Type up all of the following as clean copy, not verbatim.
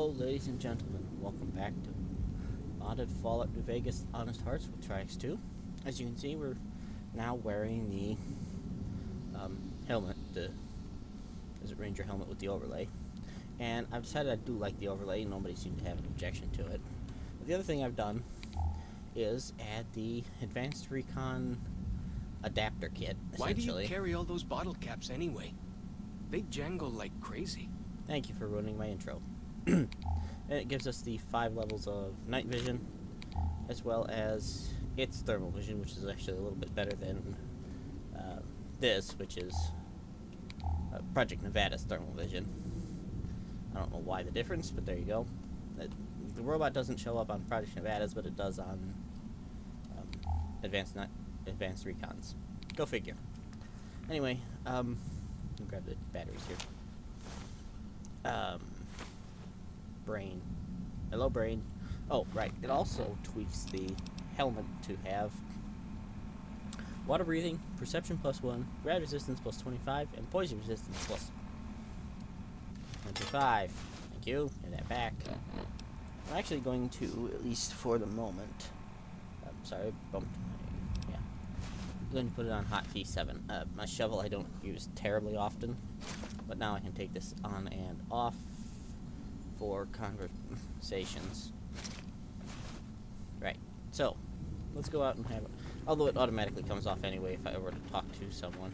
Hello, ladies and gentlemen. Welcome back to Modded Fallout New Vegas Honest Hearts with Trix 2. As you can see, we're now wearing the helmet, the Desert Ranger helmet with the overlay. And I've decided I do like the overlay. Nobody seemed to have an objection to it. But the other thing I've done is add the Advanced Recon adapter kit, essentially. Why do you carry all those bottle caps anyway? They jangle like crazy. Thank you for ruining my intro. And it gives us the 5 levels of night vision, as well as its thermal vision, which is actually a little bit better than this, which is Project Nevada's thermal vision. I don't know why the difference, but there you go. The robot doesn't show up on Project Nevada's, but it does on Advanced Recons. Go figure. Anyway, I'll grab the batteries here. Brain. Hello, brain. Oh, right. It also tweaks the helmet to have water breathing, perception +1, grad resistance +25, and poison resistance +25. Thank you. Get that back. I'm actually going to, at least for the moment, sorry, bumped my, yeah. I'm going to put it on hotkey 7. My shovel I don't use terribly often, but now I can take this on and off for conversations. Right, so let's go out and have it. Although it automatically comes off anyway if I were to talk to someone.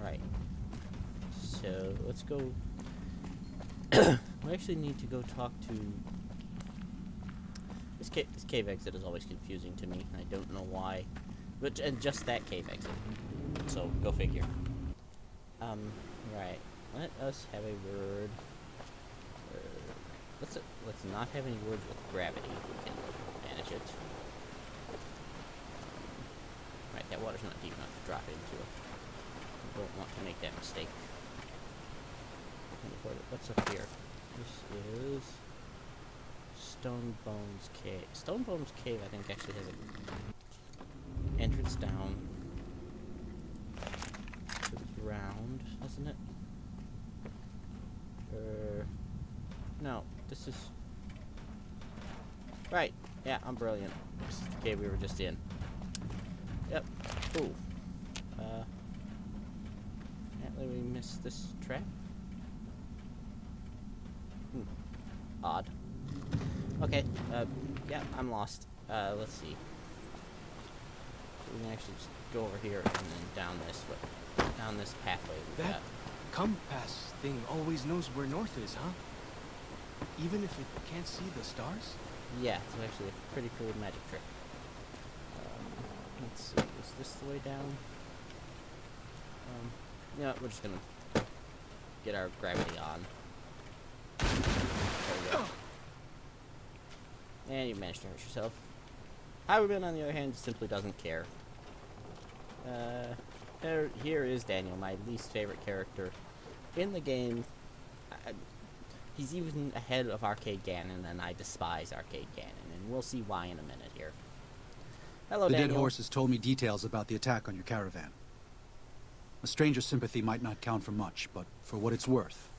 Right. So let's go. We actually need to go talk to. This cave exit is always confusing to me. I don't know why, and just that cave exit. So go figure. Right. Let us have a word. Let's not have any words with gravity. We can manage it. Right, that water's not deep enough to drop into it. We don't want to make that mistake. What's up here? This is Stone Bones Cave. Stone Bones Cave, I think, actually has an entrance down to the ground, doesn't it? No, this is... Right, yeah, I'm brilliant. This is the cave we were just in. Yep, cool. Apparently we missed this trap. Odd. Okay, yeah, I'm lost. Let's see. So we can actually just go over here and then down this pathway we got. Compass thing always knows where north is, huh? Even if it can't see the stars? Yeah, it's actually a pretty cool magic trick. Let's see, is this the way down? Yeah, we're just gonna get our gravity on. There we go. And you managed to hurt yourself. Howard, on the other hand, simply doesn't care. Here is Daniel, my least favorite character in the game. He's even ahead of Arcade Ganon, and I despise Arcade Ganon, and we'll see why in a minute here. Hello, Daniel. The dead horse has told me details about the attack on your caravan. A stranger's sympathy might not count for much, but for what it's worth,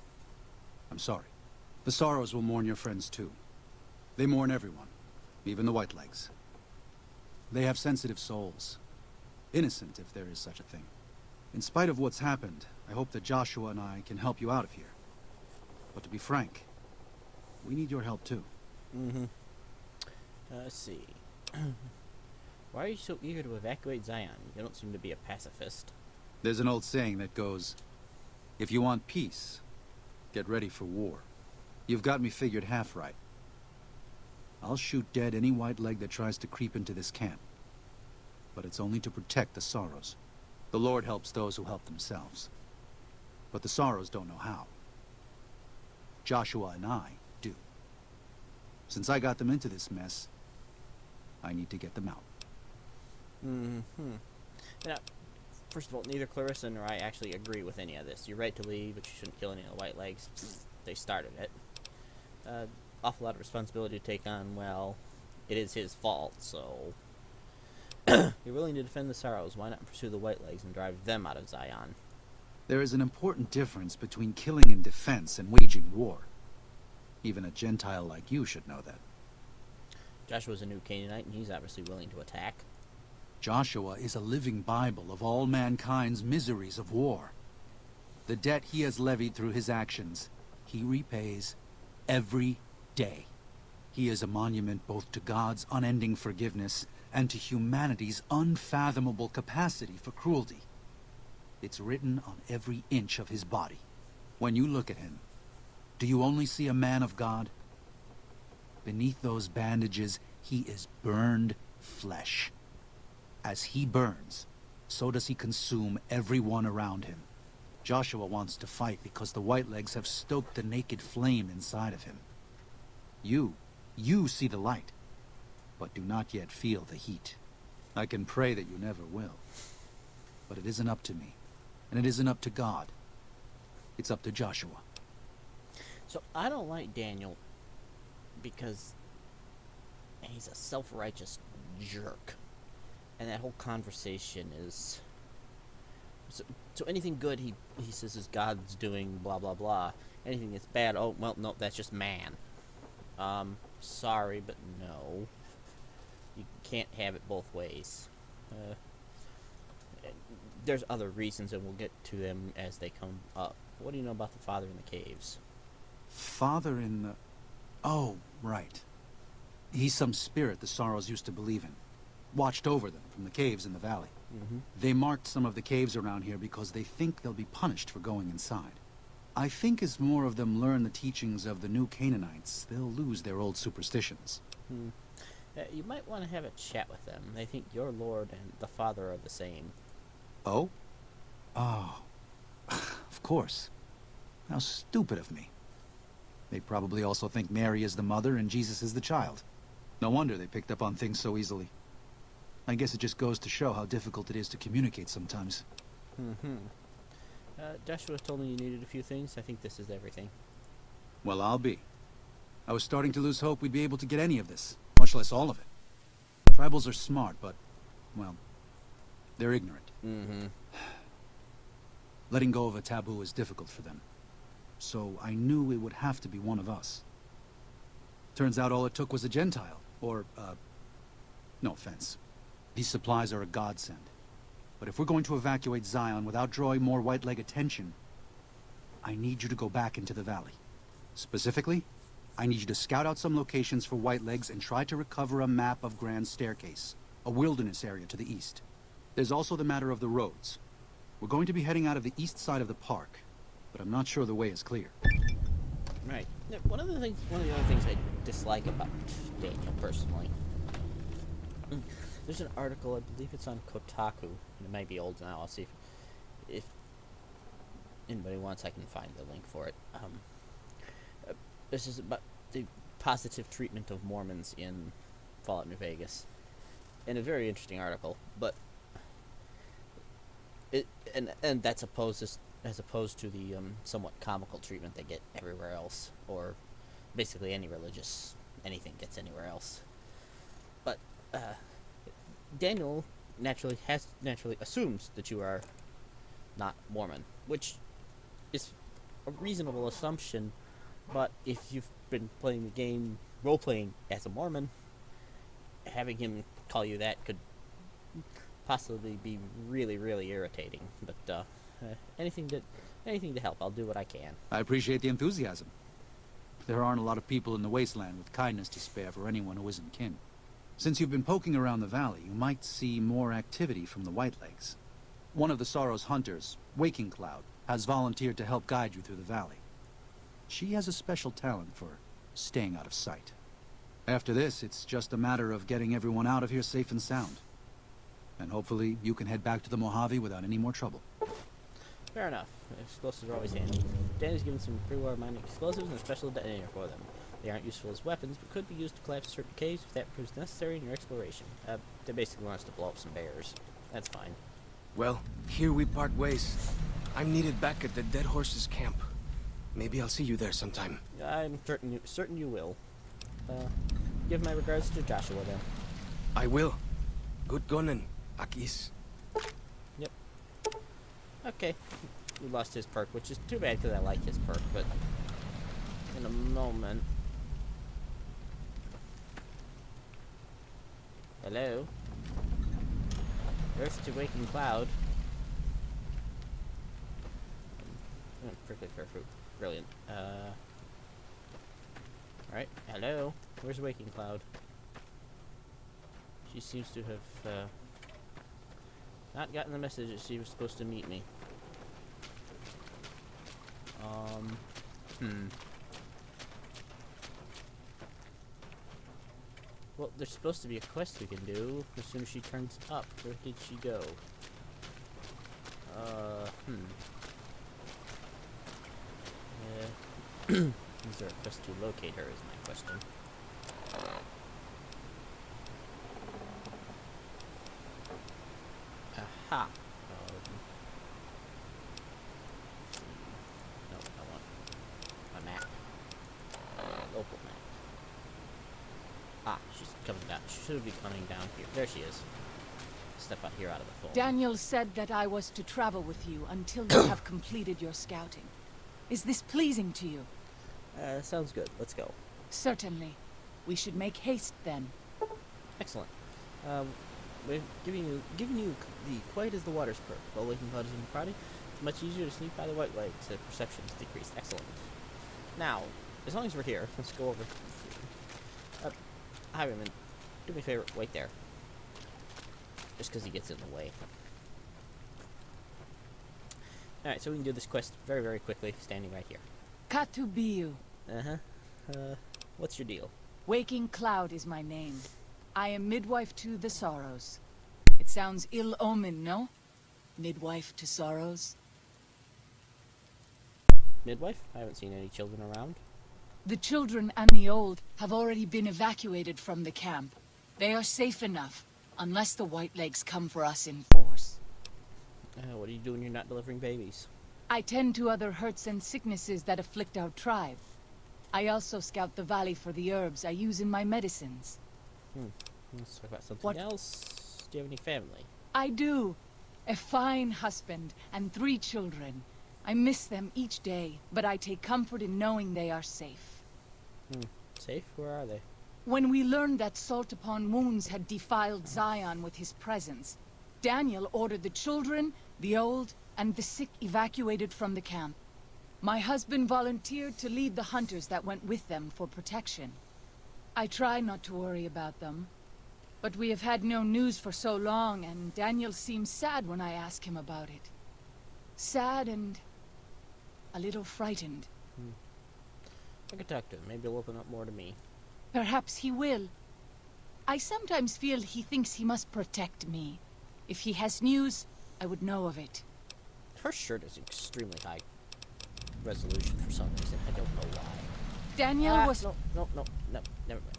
I'm sorry. The Sorrows will mourn your friends too. They mourn everyone, even the Whitelegs. They have sensitive souls. Innocent, if there is such a thing. In spite of what's happened, I hope that Joshua and I can help you out of here. But to be frank, we need your help too. Let's see. Why are you so eager to evacuate Zion? You don't seem to be a pacifist. There's an old saying that goes, if you want peace, get ready for war. You've got me figured half right. I'll shoot dead any Whiteleg that tries to creep into this camp. But it's only to protect the Sorrows. The Lord helps those who help themselves. But the Sorrows don't know how. Joshua and I do. Since I got them into this mess, I need to get them out. Now, first of all, neither Clarissa nor I actually agree with any of this. You're right to leave, but you shouldn't kill any of the Whitelegs. They started it. Awful lot of responsibility to take on. Well, it is his fault, so... You're willing to defend the Sorrows. Why not pursue the Whitelegs and drive them out of Zion? There is an important difference between killing in defense and waging war. Even a Gentile like you should know that. Joshua's a new Canaanite, and he's obviously willing to attack. Joshua is a living Bible of all mankind's miseries of war. The debt he has levied through his actions, he repays every day. He is a monument both to God's unending forgiveness and to humanity's unfathomable capacity for cruelty. It's written on every inch of his body. When you look at him, do you only see a man of God? Beneath those bandages, he is burned flesh. As he burns, so does he consume everyone around him. Joshua wants to fight because the Whitelegs have stoked the naked flame inside of him. You see the light, but do not yet feel the heat. I can pray that you never will. But it isn't up to me, and it isn't up to God. It's up to Joshua. So I don't like Daniel because he's a self-righteous jerk. And that whole conversation is... So anything good he says is God's doing, blah, blah, blah. Anything that's bad, oh, well, no, that's just man. Sorry, but no. You can't have it both ways. There's other reasons, and we'll get to them as they come up. What do you know about the father in the caves? Father in the... Oh, right. He's some spirit the Sorrows used to believe in. Watched over them from the caves in the valley. Mm-hmm. They marked some of the caves around here because they think they'll be punished for going inside. I think as more of them learn the teachings of the new Canaanites, they'll lose their old superstitions. You might want to have a chat with them. They think your lord and the father are the same. Oh? Oh. Of course. How stupid of me. They probably also think Mary is the mother and Jesus is the child. No wonder they picked up on things so easily. I guess it just goes to show how difficult it is to communicate sometimes. Joshua told me you needed a few things. I think this is everything. Well, I'll be. I was starting to lose hope we'd be able to get any of this, much less all of it. Tribals are smart, but, well, they're ignorant. Letting go of a taboo is difficult for them. So I knew it would have to be one of us. Turns out all it took was a Gentile, or, no offense. These supplies are a godsend. But if we're going to evacuate Zion without drawing more White-Leg attention, I need you to go back into the valley. Specifically, I need you to scout out some locations for White-Legs and try to recover a map of Grand Staircase, a wilderness area to the east. There's also the matter of the roads. We're going to be heading out of the east side of the park, but I'm not sure the way is clear. Right. Now, one of the other things I dislike about Daniel personally. There's an article, I believe it's on Kotaku, and it might be old now. I'll see if anybody wants, I can find the link for it. This is about the positive treatment of Mormons in Fallout New Vegas, and a very interesting article. But and that's as opposed to the somewhat comical treatment they get everywhere else, or basically anything gets anywhere else. But Daniel naturally assumes that you are not Mormon, which is a reasonable assumption, but if you've been playing the game, role-playing as a Mormon, having him call you that could possibly be really, really irritating. But anything to help, I'll do what I can. I appreciate the enthusiasm. There aren't a lot of people in the wasteland with kindness to spare for anyone who isn't kin. Since you've been poking around the valley, you might see more activity from the Whitelegs. One of the Sorrow's hunters, Waking Cloud, has volunteered to help guide you through the valley. She has a special talent for staying out of sight. After this, it's just a matter of getting everyone out of here safe and sound. And hopefully you can head back to the Mojave without any more trouble. Fair enough. Explosives are always handy. Danny's given some pre-war mining explosives and a special detonator for them. They aren't useful as weapons, but could be used to collapse certain caves if that proves necessary in your exploration. They basically want us to blow up some bears. That's fine. Well, here we part ways. I'm needed back at the Dead Horse's camp. Maybe I'll see you there sometime. I'm certain you will. Give my regards to Joshua then. I will. Good gunning, Akis. Yep. Okay. We lost his perk, which is too bad because I like his perk, but in a moment... Hello? Earth to Waking Cloud. Prickly Fair Fruit. Brilliant. Alright, hello? Where's Waking Cloud? She seems to have, not gotten the message that she was supposed to meet me. Well, there's supposed to be a quest we can do as soon as she turns up. Where did she go? Yeah. Is there a quest to locate her is my question. Aha! No, I want a map. Local map. Ah, she's coming down. She should be coming down here. There she is. Step out here out of the phone. Daniel said that I was to travel with you until you have completed your scouting. Is this pleasing to you? Sounds good. Let's go. Certainly. We should make haste then. Excellent. We're giving you the quiet as the waters perk. While Waking Cloud is in Friday, it's much easier to sneak by the white lights. Perception is decreased. Excellent. Now, as long as we're here, let's go over. Highwayman, do me a favor. Wait there. Just because he gets in the way. Alright, so we can do this quest very, very quickly, standing right here. Katubiyu. What's your deal? Waking Cloud is my name. I am midwife to the Sorrows. It sounds ill-omened, no? Midwife to Sorrows? Midwife? I haven't seen any children around. The children and the old have already been evacuated from the camp. They are safe enough, unless the Whitelegs come for us in force. What do you do when you're not delivering babies? I tend to other hurts and sicknesses that afflict our tribe. I also scout the valley for the herbs I use in my medicines. Let's talk about something What? else. Do you have any family? I do. A fine husband and 3 children. I miss them each day, but I take comfort in knowing they are safe. Safe? Where are they? When we learned that Salt Upon Wounds had defiled Zion with his presence, Daniel ordered the children, the old, and the sick evacuated from the camp. My husband volunteered to lead the hunters that went with them for protection. I try not to worry about them, but we have had no news for so long, and Daniel seems sad when I ask him about it. Sad and a little frightened. I could talk to him. Maybe he'll open up more to me. Perhaps he will. I sometimes feel he thinks he must protect me. If he has news, I would know of it. Her shirt is extremely high resolution for some reason. I don't know why. Daniel was... No, never mind.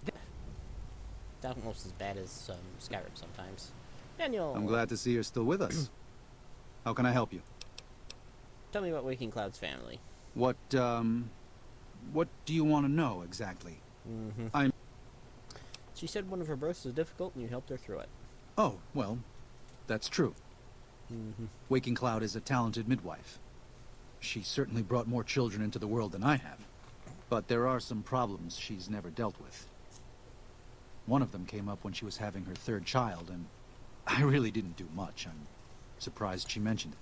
It's almost as bad as Skyrim sometimes. Daniel! I'm glad to see you're still with us. How can I help you? Tell me about Waking Cloud's family. What do you want to know exactly? She said one of her births was difficult and you helped her through it. Oh, well, that's true. Waking Cloud is a talented midwife. She certainly brought more children into the world than I have. But there are some problems she's never dealt with. One of them came up when she was having her 3rd child, and I really didn't do much. I'm surprised she mentioned it.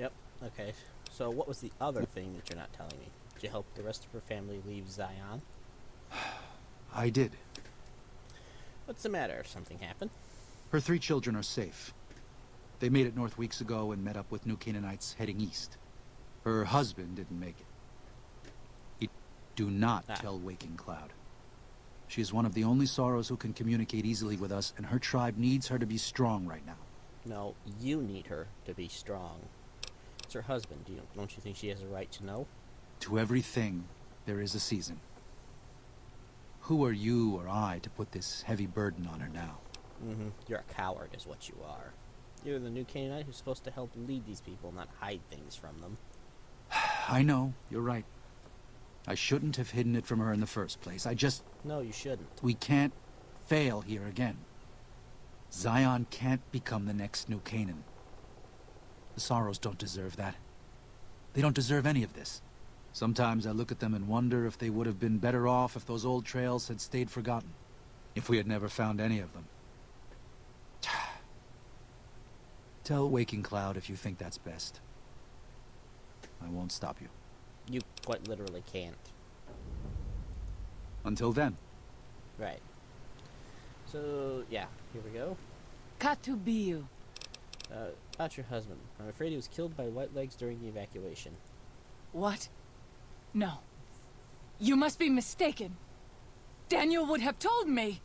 Yep, okay. So what was the other thing that you're not telling me? Did you help the rest of her family leave Zion? I did. What's the matter? Something happened? Her 3 children are safe. They made it north weeks ago and met up with New Canaanites heading east. Her husband didn't make it. Do not tell Waking Cloud. She is one of the only Sorrows who can communicate easily with us, and her tribe needs her to be strong right now. No, you need her to be strong. It's her husband. Don't you think she has a right to know? To everything, there is a season. Who are you or I to put this heavy burden on her now? You're a coward is what you are. You're the new Canaanite who's supposed to help lead these people, not hide things from them. I know, you're right. I shouldn't have hidden it from her in the first place. No, you shouldn't. We can't fail here again. Zion can't become the next New Canaan. The Sorrows don't deserve that. They don't deserve any of this. Sometimes I look at them and wonder if they would have been better off if those old trails had stayed forgotten. If we had never found any of them. Tell Waking Cloud if you think that's best. I won't stop you. You quite literally can't. Until then. Right. So, yeah, here we go. Katubiu. About your husband. I'm afraid he was killed by Whitelegs during the evacuation. What? No. You must be mistaken. Daniel would have told me.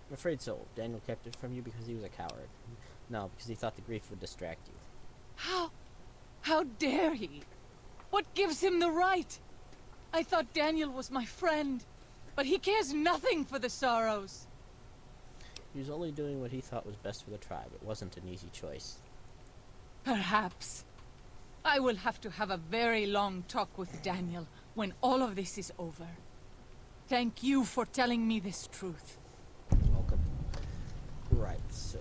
I'm afraid so. Daniel kept it from you because he was a coward. No, because he thought the grief would distract you. How dare he? What gives him the right? I thought Daniel was my friend, but he cares nothing for the sorrows. He was only doing what he thought was best for the tribe. It wasn't an easy choice. Perhaps. I will have to have a very long talk with Daniel when all of this is over. Thank you for telling me this truth. Welcome. Right, so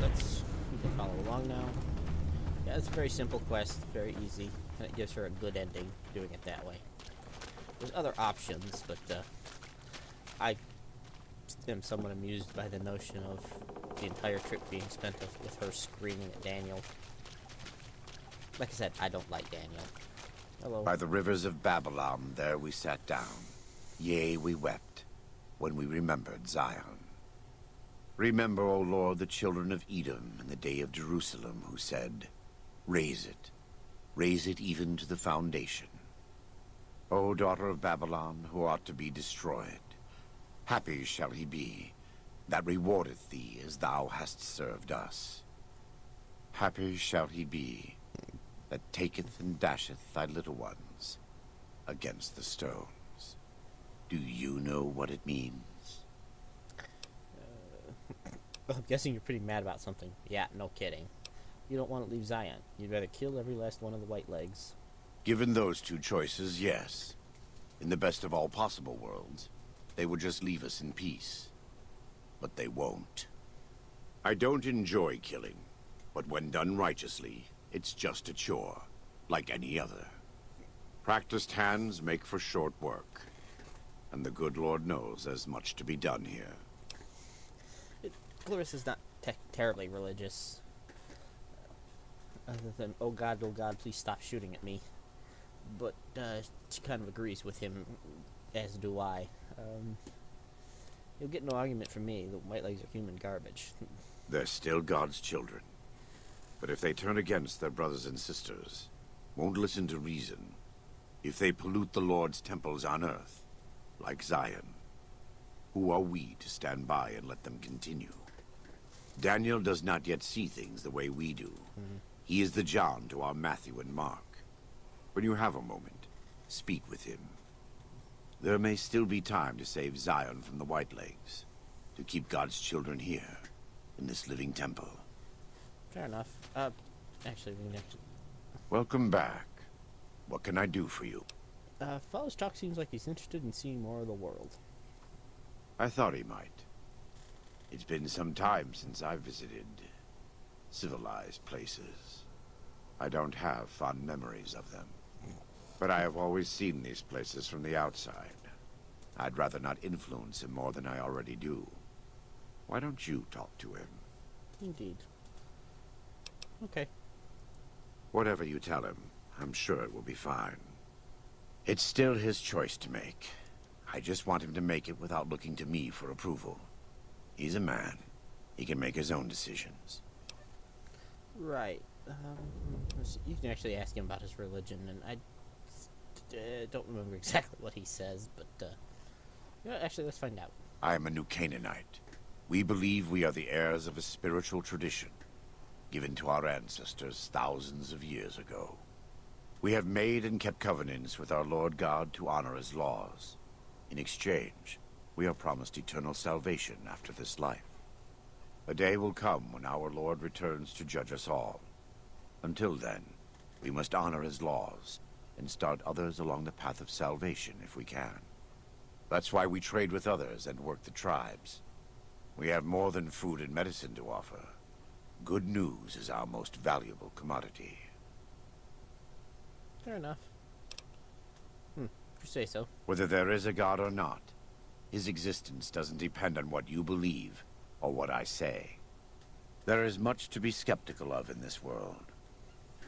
we can follow along now. Yeah, it's a very simple quest, very easy, and it gives her a good ending doing it that way. There's other options, but I am somewhat amused by the notion of the entire trip being spent with her screaming at Daniel. Like I said, I don't like Daniel. Hello. By the rivers of Babylon, there we sat down. Yea, we wept, when we remembered Zion. Remember, O Lord, the children of Edom in the day of Jerusalem, who said, raise it even to the foundation. O daughter of Babylon, who ought to be destroyed, happy shall he be, that rewardeth thee as thou hast served us. Happy shall he be, that taketh and dasheth thy little ones against the stones. Do you know what it means? I'm guessing you're pretty mad about something. Yeah, no kidding. You don't want to leave Zion. You'd rather kill every last one of the Whitelegs. Given those two choices, yes. In the best of all possible worlds, they would just leave us in peace. But they won't. I don't enjoy killing, but when done righteously, it's just a chore, like any other. Practiced hands make for short work, and the good Lord knows there's much to be done here. Clarissa's not terribly religious. Other than, oh God, please stop shooting at me. But she kind of agrees with him, as do I. You'll get no argument from me. The Whitelegs are human garbage. They're still God's children. But if they turn against their brothers and sisters, won't listen to reason, if they pollute the Lord's temples on earth, like Zion, who are we to stand by and let them continue? Daniel does not yet see things the way we do. He is the John to our Matthew and Mark. When you have a moment, speak with him. There may still be time to save Zion from the Whitelegs, to keep God's children here, in this living temple. Fair enough. Actually, we can actually... Welcome back. What can I do for you? Fellow's talk seems like he's interested in seeing more of the world. I thought he might. It's been some time since I visited civilized places. I don't have fond memories of them. But I have always seen these places from the outside. I'd rather not influence him more than I already do. Why don't you talk to him? Indeed. Okay. Whatever you tell him, I'm sure it will be fine. It's still his choice to make. I just want him to make it without looking to me for approval. He's a man. He can make his own decisions. Right. You can actually ask him about his religion, and I don't remember exactly what he says, but yeah, actually, let's find out. I am a New Canaanite. We believe we are the heirs of a spiritual tradition given to our ancestors thousands of years ago. We have made and kept covenants with our Lord God to honor his laws. In exchange, we are promised eternal salvation after this life. A day will come when our Lord returns to judge us all. Until then, we must honor his laws and start others along the path of salvation if we can. That's why we trade with others and work the tribes. We have more than food and medicine to offer. Good news is our most valuable commodity. Fair enough. If you say so. Whether there is a God or not, His existence doesn't depend on what you believe or what I say. There is much to be skeptical of in this world,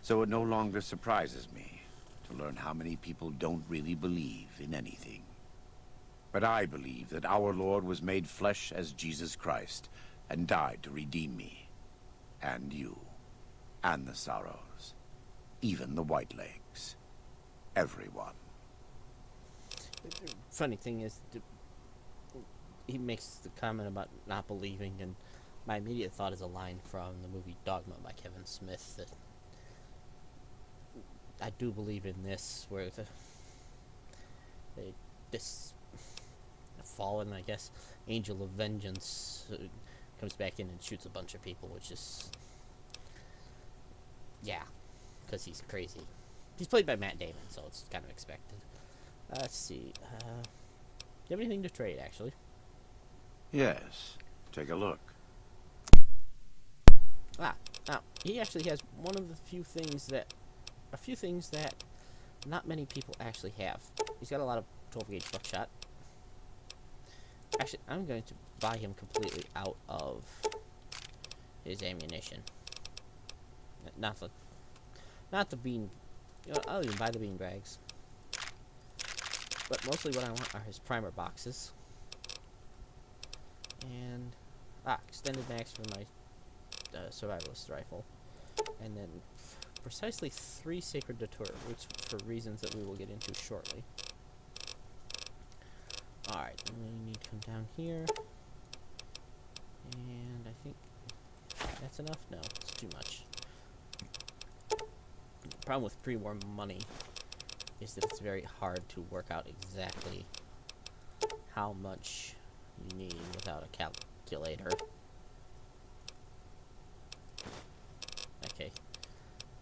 so it no longer surprises me to learn how many people don't really believe in anything. But I believe that our Lord was made flesh as Jesus Christ and died to redeem me, and you, and the Sorrows, even the White Legs, everyone. Funny thing is, he makes the comment about not believing, and my immediate thought is a line from the movie Dogma by Kevin Smith that I do believe in this, where this fallen, I guess, angel of vengeance comes back in and shoots a bunch of people, which is, yeah, because he's crazy. He's played by Matt Damon, so it's kind of expected. Let's see. Do you have anything to trade, actually? Yes. Take a look. Now, he actually has one of the few things that not many people actually have. He's got a lot of 12-gauge buckshot. Actually, I'm going to buy him completely out of his ammunition. Not the bean. You know, I'll even buy the bean bags. But mostly what I want are his primer boxes. And extended mags for my survivalist rifle, and then precisely 3 sacred datura roots for reasons that we will get into shortly. Alright, we need to come down here, and I think that's enough? No, it's too much. The problem with pre-war money is that it's very hard to work out exactly how much you need without a calculator. Okay,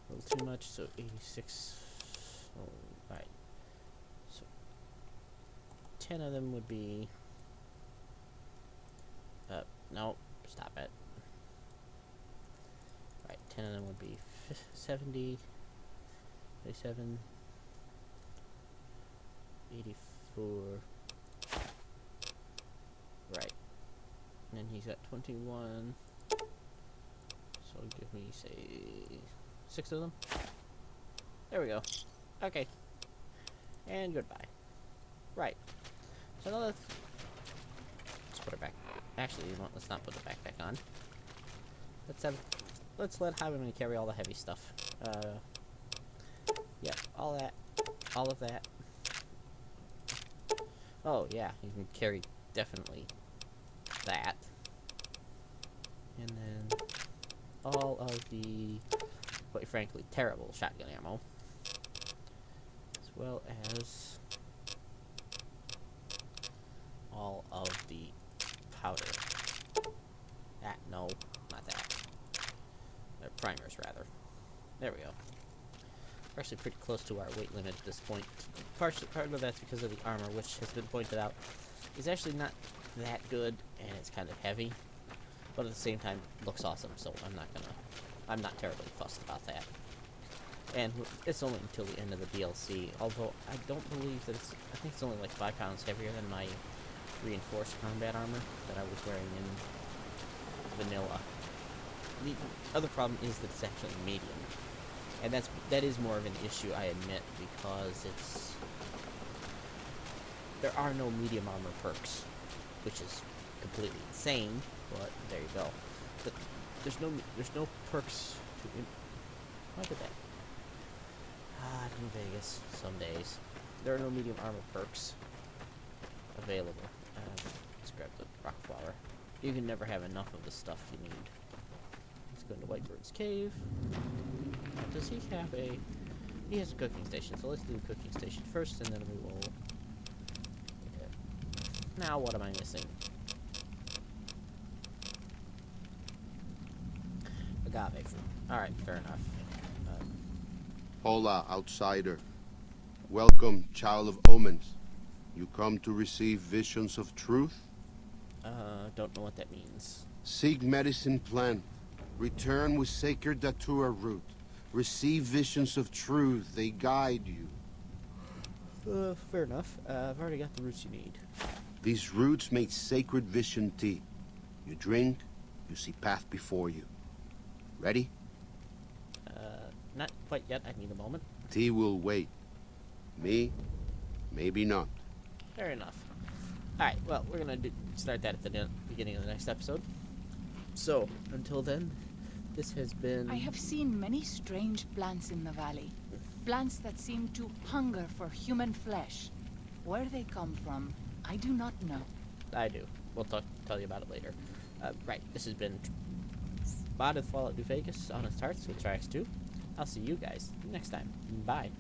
a little too much, so 86. Alright, so 10 of them would be. No, stop it. Alright, 10 of them would be 70, 87, 84. Right. And then he's got 21. So give me, say, 6 of them. There we go. Okay. And goodbye. Right. So now let's put it back. Actually, you know what? Let's not put the backpack on. Let's let Highwayman carry all the heavy stuff. Yeah, all of that. Oh yeah, you can carry definitely that. And then all of the, quite frankly, terrible shotgun ammo. As well as all of the powder. No, not that. Primers, rather. There we go. We're actually pretty close to our weight limit at this point. Part of that's because of the armor, which has been pointed out is actually not that good, and it's kind of heavy, but at the same time looks awesome, so I'm not terribly fussed about that. And it's only until the end of the DLC, although I don't believe that I think it's only like 5 pounds heavier than my reinforced combat armor that I was wearing in vanilla. The other problem is that it's actually medium, and that is more of an issue, I admit, because there are no medium armor perks, which is completely insane, but there you go. But there's no perks to why did that? New Vegas, some days. There are no medium armor perks available. Let's grab the rock flower. You can never have enough of the stuff you need. Let's go into Whitebird's cave. Does he have a... He has a cooking station, so let's do the cooking station first, and then we will... Now what am I missing? Agave fruit. Alright, fair enough. Hola, outsider. Welcome, child of omens. You come to receive visions of truth? Don't know what that means. Seek medicine plant. Return with sacred datura root. Receive visions of truth. They guide you. Fair enough. I've already got the roots you need. These roots make sacred vision tea. You drink, you see path before you. Ready? Not quite yet. I need a moment. Tea will wait. Me, maybe not. Fair enough. Alright, well, we're going to start that at the beginning of the next episode. So, until then, this has been... I have seen many strange plants in the valley. Plants that seem to hunger for human flesh. Where they come from, I do not know. I do. We'll tell you about it later. Right, this has been Modded Fallout New Vegas, Honest Hearts with Triax 2. I'll see you guys next time. Bye.